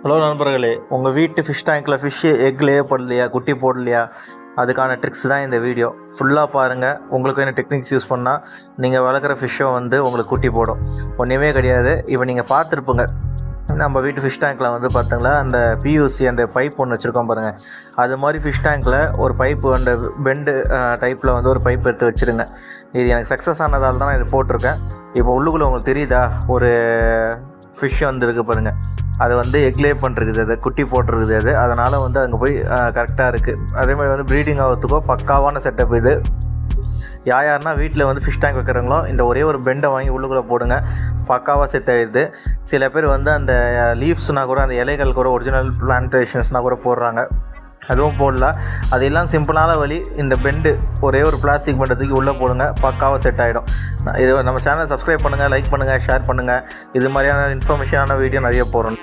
Hello நண்பர்களே, உங்கள் வீட்டு ஃபிஷ் டேங்க்கில் ஃபிஷ்ஷு எக் லே போடலையா, குட்டி போடலையா, அதுக்கான ட்ரிக்ஸ் தான் இந்த வீடியோ. ஃபுல்லாக பாருங்கள். உங்களுக்கு என்ன டெக்னிக்ஸ் யூஸ் பண்ணால் நீங்கள் வளர்க்குற ஃபிஷ்ஷை உங்களுக்கு குட்டி போடும். ஒன்றுமே கிடையாது. இப்போ நீங்கள் பார்த்துருப்பீங்க, நம்ம வீட்டு ஃபிஷ் டேங்க்கில் பார்த்தீங்களா, அந்த பியூசி அந்த பைப் ஒன்று வச்சுருக்கோம் பாருங்கள். அது மாதிரி ஃபிஷ் டேங்க்கில் ஒரு பைப்பு, அந்த பெண்டு டைப்பில் ஒரு பைப் எடுத்து வச்சுருங்க. இது எனக்கு சக்ஸஸ் ஆனதால் தான் நான் இது போட்டிருக்கேன். இப்போ உள்ளுக்குள்ளே உங்களுக்கு தெரியுதா, ஒரு ஃபிஷ் இருக்குது பாருங்கள். அது எக் லே பண்ணுறது, அது குட்டி போட்டிருக்குது. அதனால் அங்கே போய் கரெக்டாக இருக்குது. அதேமாதிரி ப்ரீடிங் ஆகிறதுக்கோ பக்காவான செட்டப் இது. யாருன்னா வீட்டில் ஃபிஷ் டேங்க் வைக்கிறாங்களோ இந்த ஒரே ஒரு பெண்டை வாங்கி உள்ளுக்குள்ளே போடுங்க, பக்காவாக செட் ஆகிடுது. சில பேர் அந்த லீவ்ஸ்னால் கூட, அந்த இலைகள் கூட ஒரிஜினல் பிளான்டேஷன்ஸ்னால் கூட போடுறாங்க. அதுவும் போடலாம். அதெல்லாம் சிம்பிளான வழி. இந்த பெண்டு ஒரே ஒரு பிளாஸ்டிக் பெண்டத்துக்கு உள்ளே போடுங்க, பக்காவாக செட் ஆகிடும். இது நம்ம சேனலை சப்ஸ்கிரைப் பண்ணுங்கள், லைக் பண்ணுங்கள், ஷேர் பண்ணுங்கள். இது மாதிரியான இன்ஃபர்மேஷனான வீடியோ நிறைய போகிறோம்.